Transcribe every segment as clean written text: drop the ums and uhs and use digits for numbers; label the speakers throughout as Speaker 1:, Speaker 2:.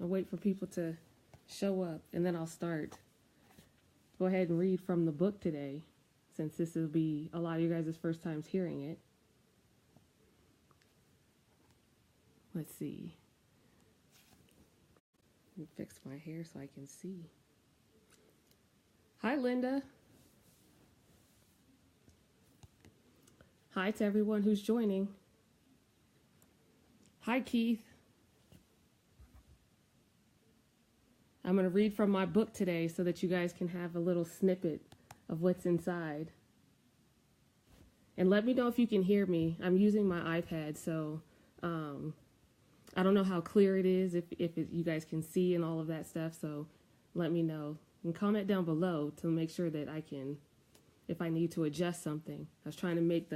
Speaker 1: I'll wait for people to show up, and then I'll start. Go ahead and read from the book today, since this will be a lot of you guys' first times hearing it. Let's see. Let me fix my hair so I can see. Hi, Linda. Hi to everyone who's joining. Hi, Keith. I'm going to read from my book today so that you guys can have a little snippet of what's inside. And let me know if you can hear me. I'm using my iPad, so I don't know how clear it is, if you guys can see and all of that stuff, so let me know. And comment down below to make sure that I can, if I need to adjust something. I was trying to make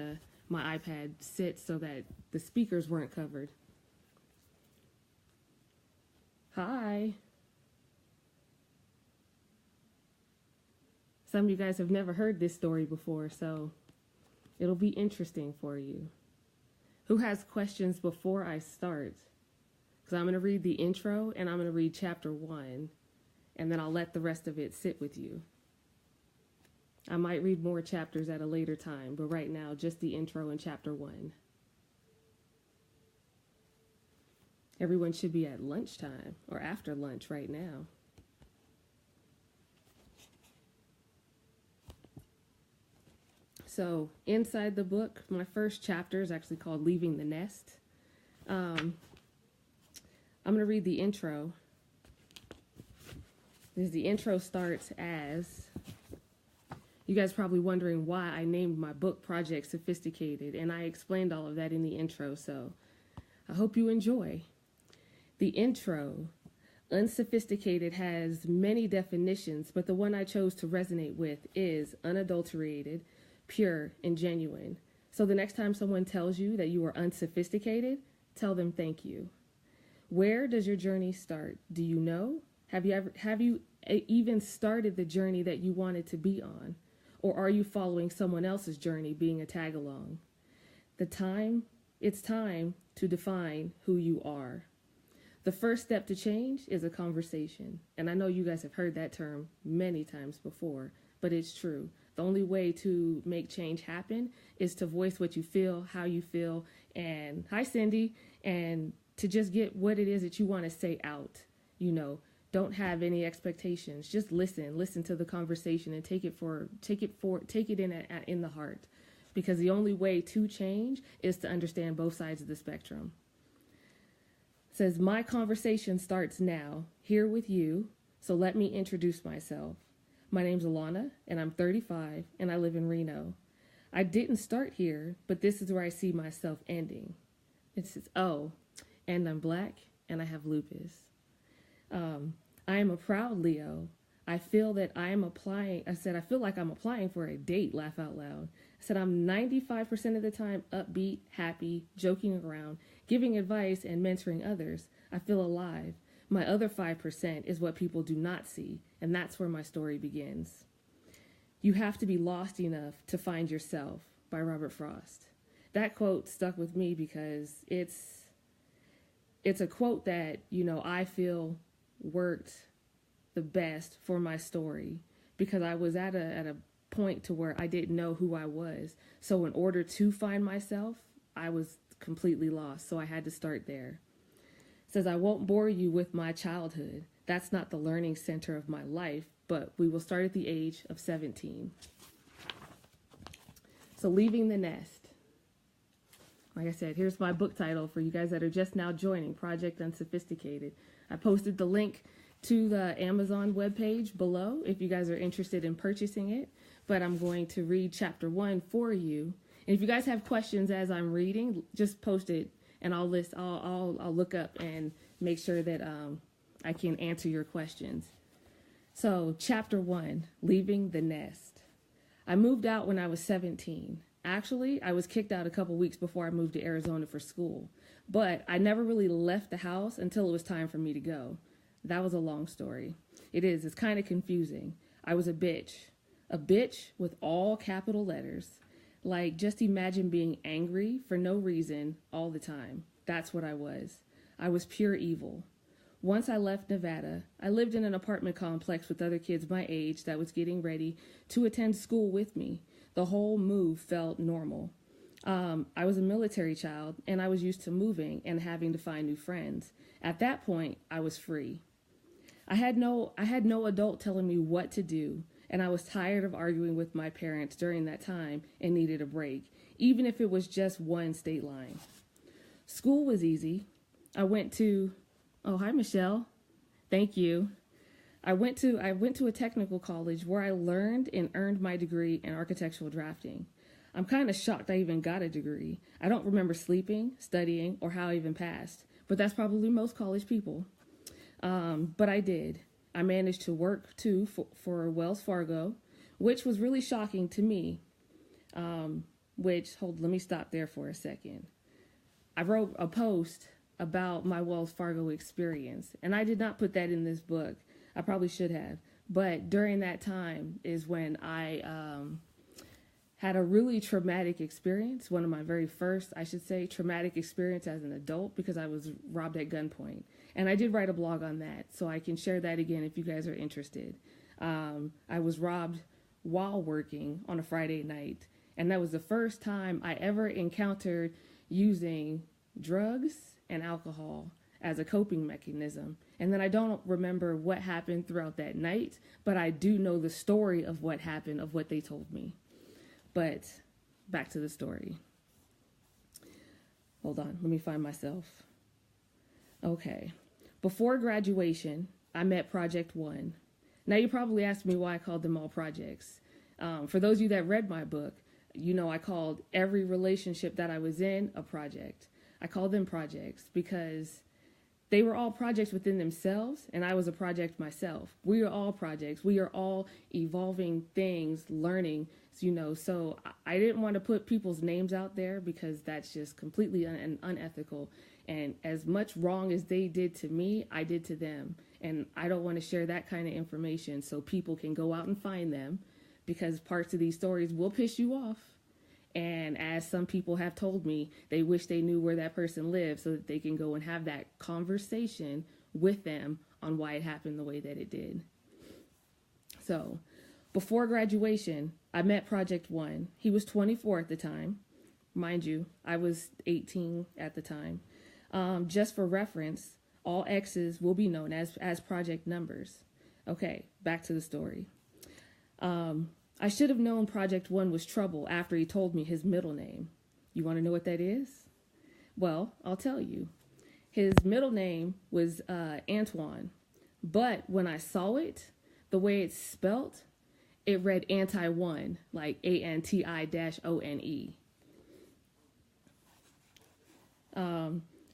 Speaker 1: my iPad sit so that the speakers weren't covered. Hi. Some of you guys have never heard this story before, so it'll be interesting for you. Who has questions before I start? Because I'm going to read the intro and I'm going to read chapter 1, and then I'll let the rest of it sit with you. I might read more chapters at a later time, but right now, just the intro and chapter 1. Everyone should be at lunchtime or after lunch right now. So inside the book, my first chapter is actually called Leaving the Nest. I'm going to read the intro. The intro starts as, you guys probably wondering why I named my book Project Sophisticated, and I explained all of that in the intro, so I hope you enjoy. The intro, unsophisticated, has many definitions, but the one I chose to resonate with is unadulterated, pure, and genuine. So the next time someone tells you that you are unsophisticated, tell them thank you. Where does your journey start? Do you know? Have you even started the journey that you wanted to be on? Or are you following someone else's journey, being a tag along? It's time to define who you are. The first step to change is a conversation. And I know you guys have heard that term many times before, but it's true. The only way to make change happen is to voice what you feel, how you feel, and hi, Cindy, and to just get what it is that you want to say out. You know, don't have any expectations. Just listen to the conversation and take it in the heart, because the only way to change is to understand both sides of the spectrum. It says, my conversation starts now, here with you, so let me introduce myself. My name's Alana, and I'm 35, and I live in Reno. I didn't start here, but this is where I see myself ending. It says, oh, and I'm Black, and I have lupus. I am a proud Leo. I feel like I'm applying for a date, laugh out loud. I said, I'm 95% of the time upbeat, happy, joking around, giving advice, and mentoring others. I feel alive. My other 5% is what people do not see, and that's where my story begins. You have to be lost enough to find yourself, by Robert Frost. That quote stuck with me because it's a quote that, I feel worked the best for my story, because I was at a point to where I didn't know who I was. So in order to find myself, I was completely lost. So I had to start there. It says, I won't bore you with my childhood. That's not the learning center of my life, but we will start at the age of 17. So Leaving the Nest. Like I said, here's my book title for you guys that are just now joining, Project Unsophisticated. I posted the link to the Amazon webpage below if you guys are interested in purchasing it, but I'm going to read chapter 1 for you. And if you guys have questions as I'm reading, just post it and I'll look up and make sure that I can answer your questions. So chapter 1, Leaving the Nest. I moved out when I was 17. Actually, I was kicked out a couple weeks before I moved to Arizona for school, but I never really left the house until it was time for me to go. That was a long story. It's kind of confusing. I was a bitch with all capital letters. Like, just imagine being angry for no reason all the time. That's what I was. I was pure evil. Once I left Nevada, I lived in an apartment complex with other kids my age that was getting ready to attend school with me. The whole move felt normal. I was a military child, and I was used to moving and having to find new friends. At that point, I was free. I had no adult telling me what to do, and I was tired of arguing with my parents during that time and needed a break, even if it was just one state line. School was easy. I went to, oh, hi, Michelle. Thank you. I went to a technical college where I learned and earned my degree in architectural drafting. I'm kind of shocked I even got a degree. I don't remember sleeping, studying, or how I even passed, but that's probably most college people. But I did. I managed to work too for Wells Fargo, which was really shocking to me. Let me stop there for a second. I wrote a post about my Wells Fargo experience, and I did not put that in this book. I probably should have, but during that time is when I had a really traumatic experience, one of my very first, I should say, traumatic experience as an adult, because I was robbed at gunpoint. And I did write a blog on that, so I can share that again if you guys are interested. I was robbed while working on a Friday night, and that was the first time I ever encountered using drugs and alcohol as a coping mechanism. And then I don't remember what happened throughout that night, but I do know the story of what happened, of what they told me. But back to the story. Hold on, let me find myself. Okay. Before graduation, I met Project One. Now you probably asked me why I called them all projects. For those of you that read my book, you know I called every relationship that I was in a project. I called them projects because they were all projects within themselves, and I was a project myself. We are all projects. We are all evolving things, learning, so I didn't want to put people's names out there because that's just completely unethical. And as much wrong as they did to me, I did to them. And I don't want to share that kind of information so people can go out and find them, because parts of these stories will piss you off. And as some people have told me, they wish they knew where that person lived so that they can go and have that conversation with them on why it happened the way that it did. So, before graduation, I met Project One. He was 24 at the time. Mind you, I was 18 at the time. Just for reference, all X's will be known as project numbers. Okay, back to the story. I should have known Project One was trouble after he told me his middle name. You want to know what that is? Well, I'll tell you. His middle name was Antoine, but when I saw it, the way it's spelt, it read anti-one, like ANTI-ONE.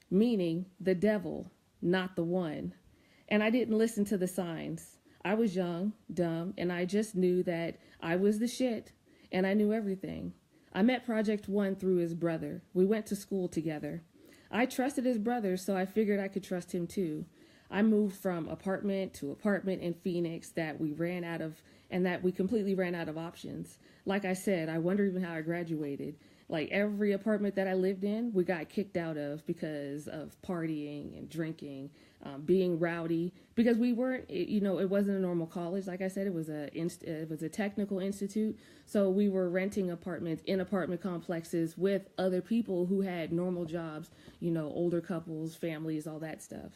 Speaker 1: Meaning the devil, not the one. And I didn't listen to the signs. I was young, dumb, and I just knew that I was the shit, and I knew everything. I met Project One through his brother. We went to school together. I trusted his brother, so I figured I could trust him too. I moved from apartment to apartment in Phoenix that we completely ran out of options. Like I said, I wonder even how I graduated. Like every apartment that I lived in, we got kicked out of because of partying and drinking, being rowdy, because we weren't, it wasn't a normal college. Like I said, it was a technical institute. So we were renting apartments in apartment complexes with other people who had normal jobs, older couples, families, all that stuff.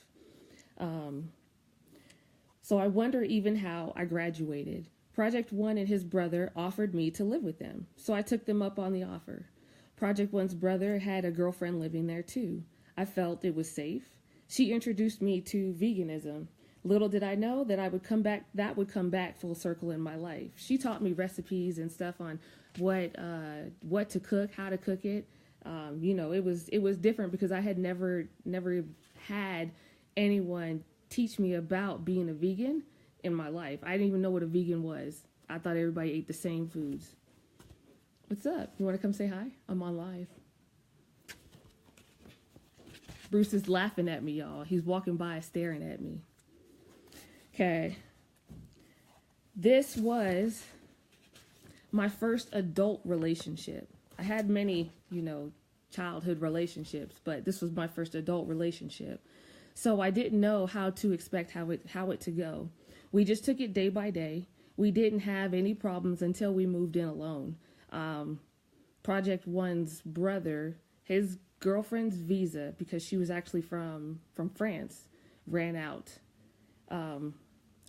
Speaker 1: So I wonder even how I graduated. Project One and his brother offered me to live with them, so I took them up on the offer. Project One's brother had a girlfriend living there too. I felt it was safe. She introduced me to veganism. Little did I know that that would come back full circle in my life. She taught me recipes and stuff on what to cook, how to cook it. It was different because I had never had anyone teach me about being a vegan in my life. I didn't even know what a vegan was. I thought everybody ate the same foods. What's up? You want to come say hi? I'm on live. Bruce is laughing at me, y'all. He's walking by staring at me. Okay. This was my first adult relationship. I had many, childhood relationships, but this was my first adult relationship. So I didn't know how to expect how it to go. We just took it day by day. We didn't have any problems until we moved in alone. Project One's brother, his girlfriend's visa, because she was actually from France, ran out.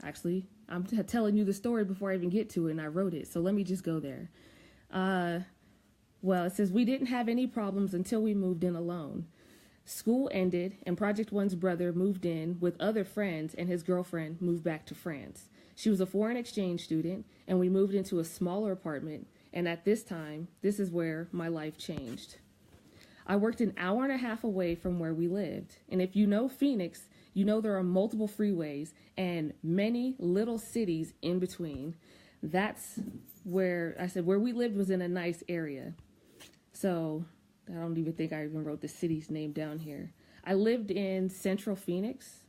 Speaker 1: Actually, I'm telling you the story before I even get to it, and I wrote it, so let me just go there. Well, it says, we didn't have any problems until we moved in alone. School ended, and Project One's brother moved in with other friends, and his girlfriend moved back to France. She was a foreign exchange student, and we moved into a smaller apartment, and at this time, this is where my life changed. I worked an hour and a half away from where we lived, and if you know Phoenix, you know there are multiple freeways and many little cities in between. That's where I said where we lived was in a nice area. So I don't even think I even wrote the city's name down here. I lived in Central Phoenix.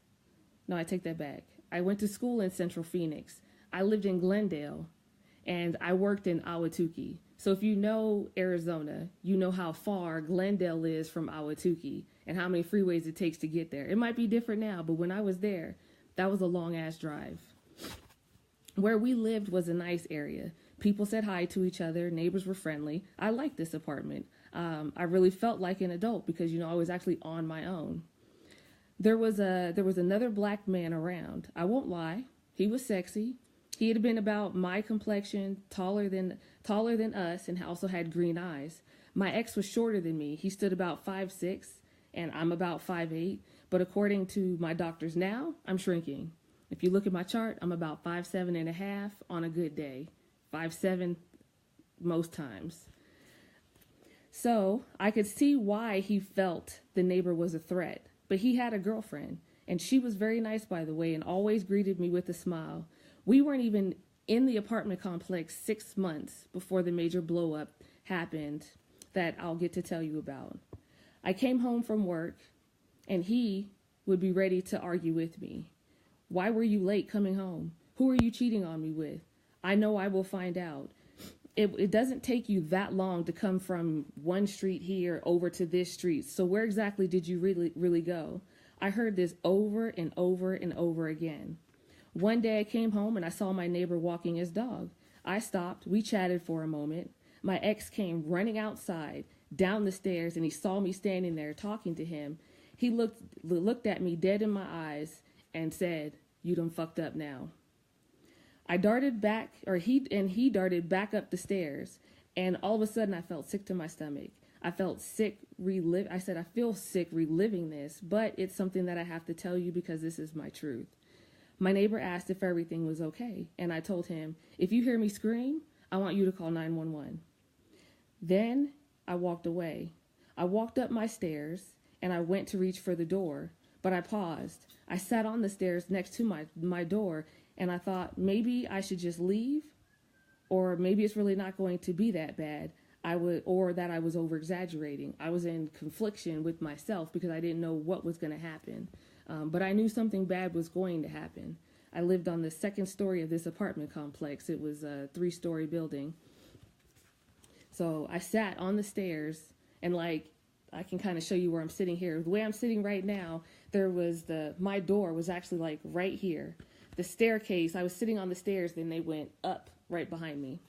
Speaker 1: No, I take that back. I went to school in Central Phoenix. I lived in Glendale, and I worked in Ahwatukee. So if you know Arizona, you know how far Glendale is from Ahwatukee and how many freeways it takes to get there. It might be different now, but when I was there, that was a long-ass drive. Where we lived was a nice area. People said hi to each other. Neighbors were friendly. I liked this apartment. I really felt like an adult because, I was actually on my own. There was another black man around. I won't lie. He was sexy. He had been about my complexion, taller than us, and also had green eyes. My ex was shorter than me. He stood about 5'6", and I'm about 5'8". But according to my doctors now, I'm shrinking. If you look at my chart, I'm about 5'7.5" on a good day. 5'7" most times. So I could see why he felt the neighbor was a threat. But he had a girlfriend, and she was very nice, by the way, and always greeted me with a smile. We weren't even in the apartment complex 6 months before the major blow up happened that I'll get to tell you about. I came home from work, and he would be ready to argue with me. Why were you late coming home? Who are you cheating on me with? I know I will find out. It doesn't take you that long to come from one street here over to this street. So where exactly did you really go? I heard this over and over and over again. One day I came home and I saw my neighbor walking his dog. I stopped. We chatted for a moment. My ex came running outside, down the stairs, and he saw me standing there talking to him. He looked at me dead in my eyes and said, "You done fucked up now." I darted back, he darted back up the stairs, and all of a sudden I felt sick to my stomach. I felt sick I said, I feel sick reliving this, but it's something that I have to tell you because this is my truth. My neighbor asked if everything was okay, and I told him, if you hear me scream, I want you to call 911. Then I walked away. I walked up my stairs, and I went to reach for the door, but I paused. I sat on the stairs next to my door, and I thought maybe I should just leave, or maybe it's really not going to be that bad. Or that I was over exaggerating. I was in confliction with myself because I didn't know what was going to happen. But I knew something bad was going to happen. I lived on the second story of this apartment complex. It was a 3-story building. So I sat on the stairs, and I can kind of show you where I'm sitting here. The way I'm sitting right now, my door was actually right here. The staircase, I was sitting on the stairs, then they went up right behind me.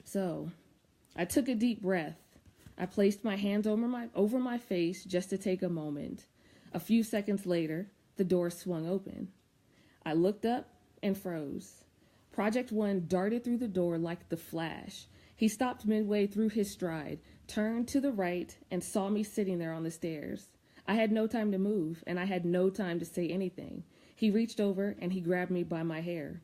Speaker 1: So I took a deep breath. I placed my hands over my face just to take a moment. A few seconds later, the door swung open. I looked up and froze. Project One darted through the door like the Flash. He stopped midway through his stride, turned to the right, and saw me sitting there on the stairs. I had no time to move, and I had no time to say anything. He reached over and he grabbed me by my hair.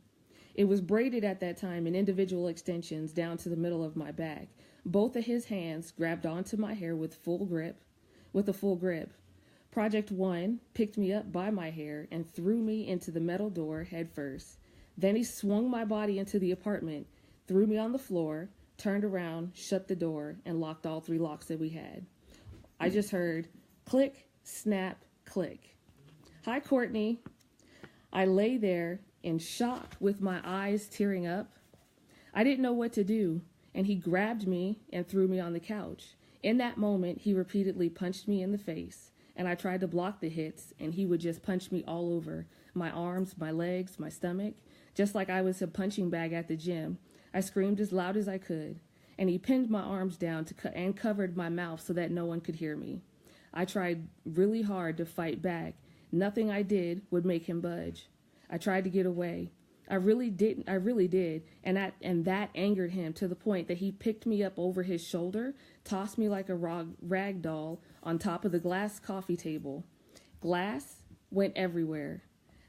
Speaker 1: It was braided at that time in individual extensions down to the middle of my back. Both of his hands grabbed onto my hair with a full grip. Project One picked me up by my hair and threw me into the metal door head first. Then he swung my body into the apartment, threw me on the floor, turned around, shut the door, and locked all 3 locks that we had. I just heard click, snap, click. Hi, Courtney. I lay there in shock with my eyes tearing up. I didn't know what to do, and he grabbed me and threw me on the couch. In that moment, he repeatedly punched me in the face, and I tried to block the hits, and he would just punch me all over, my arms, my legs, my stomach, just like I was a punching bag at the gym. I screamed as loud as I could, and he pinned my arms down and covered my mouth so that no one could hear me. I tried really hard to fight back. Nothing I did would make him budge. I tried to get away. I really did, and that angered him to the point that he picked me up over his shoulder, tossed me like a rag doll on top of the glass coffee table. Glass went everywhere.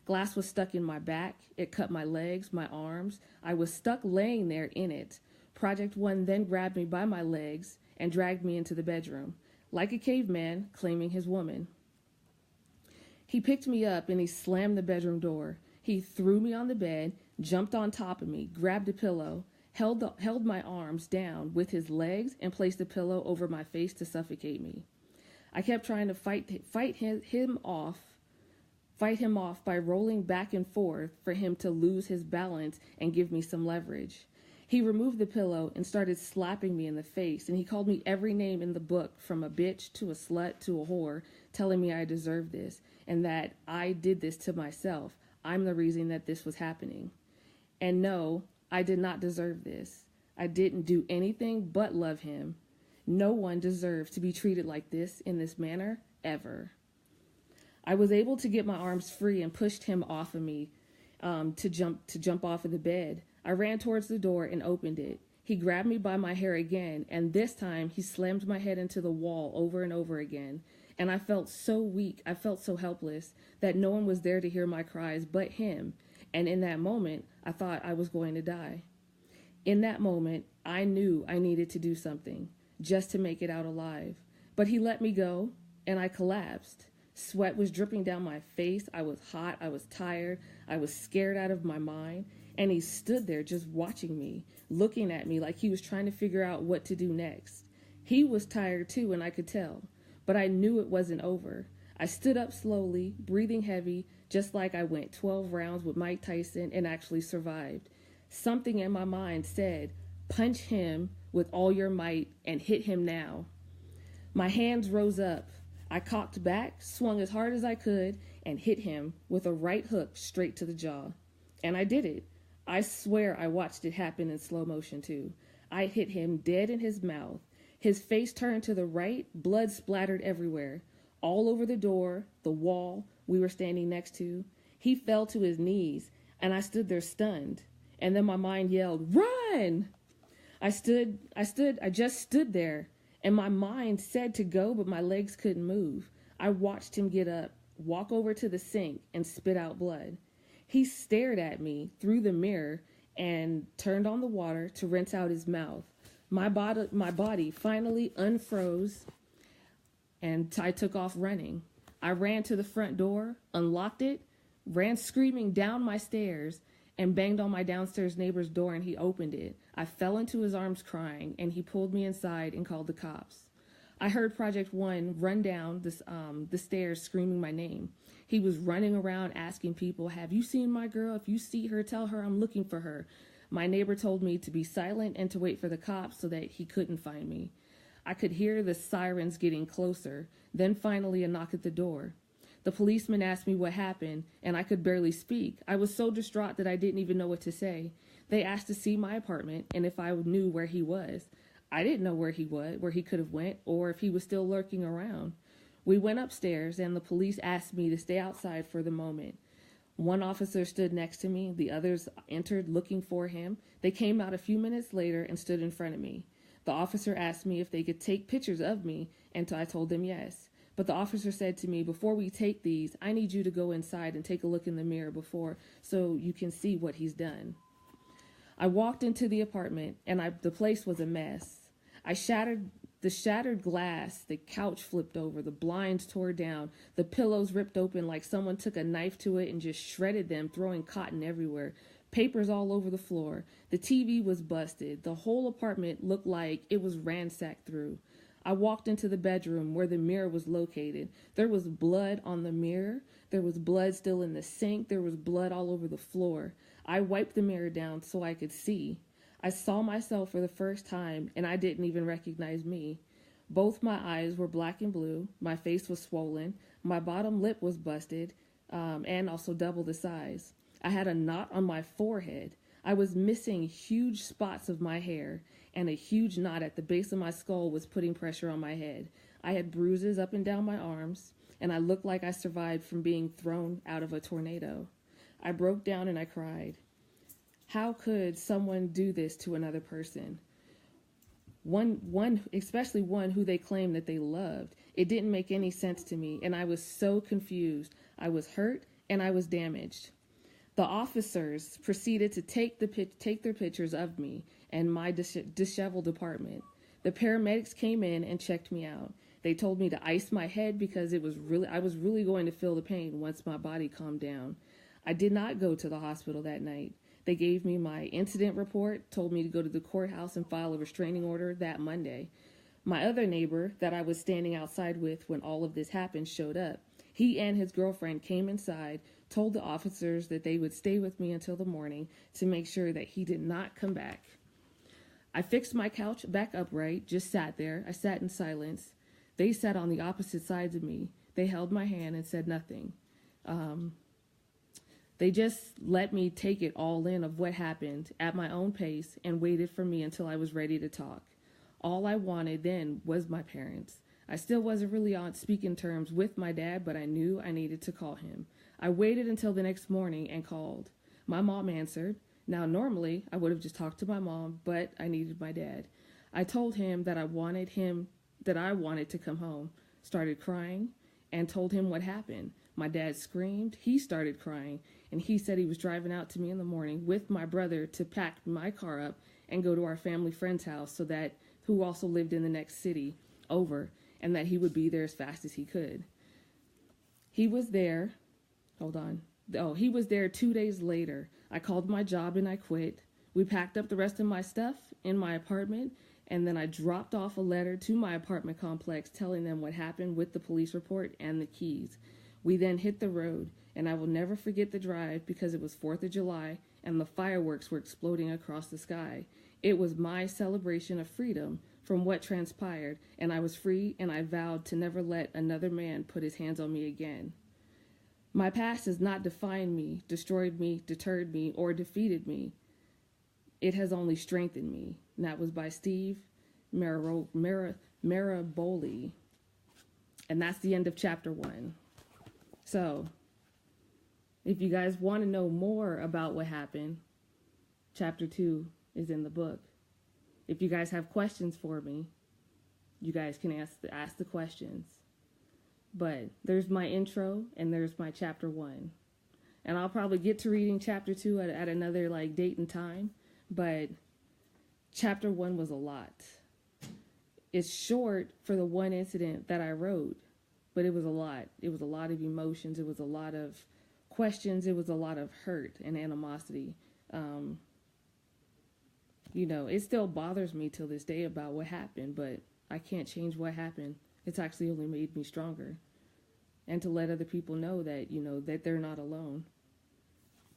Speaker 1: Glass was stuck in my back. It cut my legs, my arms. I was stuck laying there in it. Project One then grabbed me by my legs and dragged me into the bedroom, like a caveman claiming his woman. He picked me up and he slammed the bedroom door. He threw me on the bed, jumped on top of me, grabbed a pillow, held my arms down with his legs, and placed a pillow over my face to suffocate me. I kept trying to fight him off by rolling back and forth for him to lose his balance and give me some leverage. He removed the pillow and started slapping me in the face, and he called me every name in the book, from a bitch to a slut to a whore, telling me I deserved this and that I did this to myself. I'm the reason that this was happening. And no, I did not deserve this. I didn't do anything but love him. No one deserves to be treated like this in this manner, ever. I was able to get my arms free and pushed him off of me to jump off of the bed. I ran towards the door and opened it. He grabbed me by my hair again, and this time he slammed my head into the wall over and over again. And I felt so weak, I felt so helpless, that no one was there to hear my cries but him. And in that moment, I thought I was going to die. In that moment, I knew I needed to do something, just to make it out alive. But he let me go, and I collapsed. Sweat was dripping down my face. I was hot, I was tired, I was scared out of my mind. And he stood there just watching me, looking at me like he was trying to figure out what to do next. He was tired too, and I could tell. But I knew it wasn't over. I stood up slowly, breathing heavy, just like I went 12 rounds with Mike Tyson and actually survived. Something in my mind said, punch him with all your might and hit him now. My hands rose up. I cocked back, swung as hard as I could, and hit him with a right hook straight to the jaw. And I did it. I swear I watched it happen in slow motion too. I hit him dead in his mouth. His face turned to the right, blood splattered everywhere, all over the door, the wall we were standing next to. He fell to his knees, and I stood there stunned. And then my mind yelled, "Run!" I just stood there, and my mind said to go, but my legs couldn't move. I watched him get up, walk over to the sink, and spit out blood. He stared at me through the mirror and turned on the water to rinse out his mouth. My body finally unfroze, and I took off running. I ran to the front door, unlocked it, ran screaming down my stairs, and banged on my downstairs neighbor's door, and he opened it. I fell into his arms crying, and he pulled me inside and called the cops. I heard Project One run down the stairs screaming my name. He was running around asking people, "Have you seen my girl? If you see her, tell her I'm looking for her." My neighbor told me to be silent and to wait for the cops so that he couldn't find me. I could hear the sirens getting closer, then finally a knock at the door. The policeman asked me what happened, and I could barely speak. I was so distraught that I didn't even know what to say. They asked to see my apartment and if I knew where he was. I didn't know where he could have went, or if he was still lurking around. We went upstairs, and the police asked me to stay outside for the moment. One officer stood next to me. The others entered looking for him. They came out a few minutes later and stood in front of me. The officer asked me if they could take pictures of me, and I told them yes. But the officer said to me, "Before we take these, I need you to go inside and take a look in the mirror so you can see what he's done." I walked into the apartment, and the place was a mess. The shattered glass, the couch flipped over, the blinds tore down, the pillows ripped open like someone took a knife to it and just shredded them, throwing cotton everywhere. Papers all over the floor. The TV was busted. The whole apartment looked like it was ransacked through. I walked into the bedroom where the mirror was located. There was blood on the mirror. There was blood still in the sink. There was blood all over the floor. I wiped the mirror down so I could see. I saw myself for the first time, and I didn't even recognize me. Both my eyes were black and blue. My face was swollen. My bottom lip was busted, and also double the size. I had a knot on my forehead. I was missing huge spots of my hair, and a huge knot at the base of my skull was putting pressure on my head. I had bruises up and down my arms, and I looked like I survived from being thrown out of a tornado. I broke down and I cried. How could someone do this to another person? Especially one who they claimed that they loved. It didn't make any sense to me, and I was so confused. I was hurt and I was damaged. The officers proceeded to take their pictures of me and my disheveled apartment. The paramedics came in and checked me out. They told me to ice my head because I was really going to feel the pain once my body calmed down. I did not go to the hospital that night. They gave me my incident report, told me to go to the courthouse and file a restraining order that Monday. My other neighbor that I was standing outside with when all of this happened showed up. He and his girlfriend came inside, told the officers that they would stay with me until the morning to make sure that he did not come back. I fixed my couch back upright, just sat there. I sat in silence. They sat on the opposite sides of me. They held my hand and said nothing. They just let me take it all in of what happened at my own pace and waited for me until I was ready to talk. All I wanted then was my parents. I still wasn't really on speaking terms with my dad, but I knew I needed to call him. I waited until the next morning and called. My mom answered. Now, normally, I would have just talked to my mom, but I needed my dad. I told him that I wanted to come home, started crying, and told him what happened. My dad screamed. He started crying, and he said he was driving out to me in the morning with my brother to pack my car up and go to our family friend's house who also lived in the next city over, and that he would be there as fast as he could. He was there. He was there 2 days later. I called my job and I quit. We packed up the rest of my stuff in my apartment, and then I dropped off a letter to my apartment complex telling them what happened with the police report and the keys. We then hit the road, and I will never forget the drive because it was 4th of July and the fireworks were exploding across the sky. It was my celebration of freedom from what transpired, and I was free, and I vowed to never let another man put his hands on me again. My past has not defined me, destroyed me, deterred me, or defeated me. It has only strengthened me. And that was by Steve Maraboli. And that's the end of chapter 1. So, if you guys want to know more about what happened, chapter 2 is in the book. If you guys have questions for me, you guys can ask the questions. But there's my intro and there's my chapter 1. And I'll probably get to reading chapter 2 at another date and time. But chapter 1 was a lot. It's short for the one incident that I wrote, but it was a lot. It was a lot of emotions. It was a lot of questions. It was a lot of hurt and animosity. It still bothers me till this day about what happened, but I can't change what happened. It's actually only made me stronger. And to let other people know that, that they're not alone.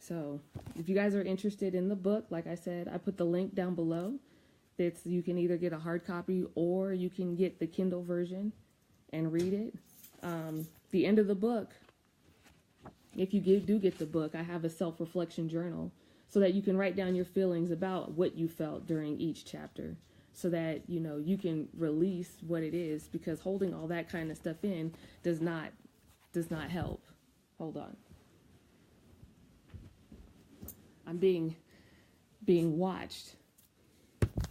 Speaker 1: So if you guys are interested in the book, like I said, I put the link down below. You can either get a hard copy or you can get the Kindle version and read it. The end of the book, if you do get the book, I have a self-reflection journal so that you can write down your feelings about what you felt during each chapter so that, you can release what it is, because holding all that kind of stuff in does not help. Hold on. I'm being watched.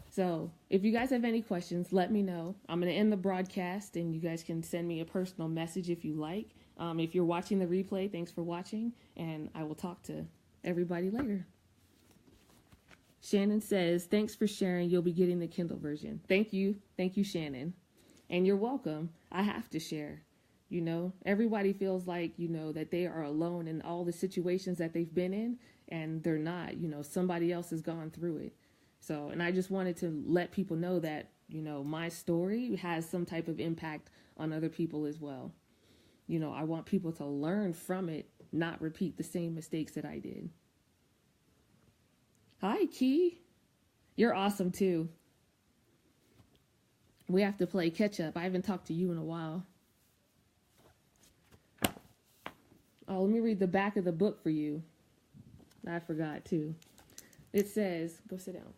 Speaker 1: So if you guys have any questions, let me know. I'm going to end the broadcast, and you guys can send me a personal message if you like. If you're watching the replay, thanks for watching, and I will talk to everybody later. Shannon says, thanks for sharing. You'll be getting the Kindle version. Thank you. Thank you, Shannon. And you're welcome. I have to share. Everybody feels like, that they are alone in all the situations that they've been in, and they're not. Somebody else has gone through it. So, and I just wanted to let people know that, my story has some type of impact on other people as well. I want people to learn from it, not repeat the same mistakes that I did. Hi, Key. You're awesome too. We have to play catch up. I haven't talked to you in a while. Oh, let me read the back of the book for you. I forgot too. It says, go sit down.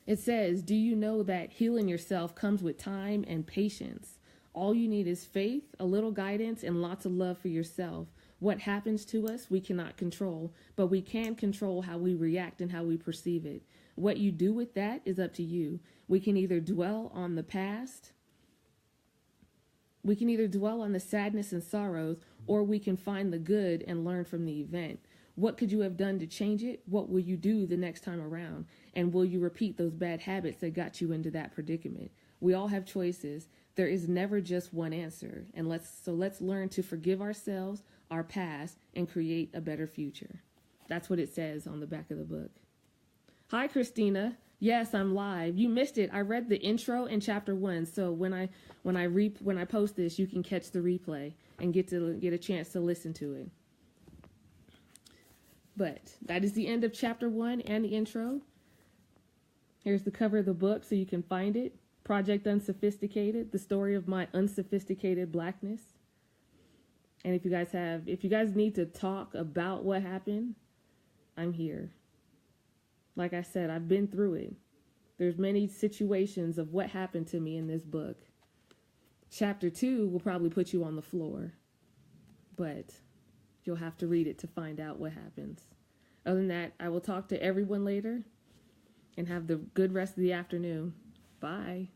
Speaker 1: It says, do you know that healing yourself comes with time and patience? All you need is faith, a little guidance, and lots of love for yourself. What happens to us, we cannot control, but we can control how we react and how we perceive it. What you do with that is up to you. We can either dwell on the past, we can either dwell on the sadness and sorrows, or we can find the good and learn from the event. What could you have done to change it? What will you do the next time around? And will you repeat those bad habits that got you into that predicament? We all have choices. There is never just one answer. And let's learn to forgive ourselves, our past, and create a better future. That's what it says on the back of the book. Hi, Christina. Yes, I'm live. You missed it. I read the intro in chapter 1. So when I post this, you can catch the replay and get a chance to listen to it. But that is the end of chapter 1 and the intro. Here's the cover of the book so you can find it. Project Unsophisticated, the story of my unsophisticated blackness. And if you guys need to talk about what happened, I'm here. Like I said, I've been through it. There's many situations of what happened to me in this book. Chapter 2 will probably put you on the floor, but you'll have to read it to find out what happens. Other than that, I will talk to everyone later and have the good rest of the afternoon. Bye.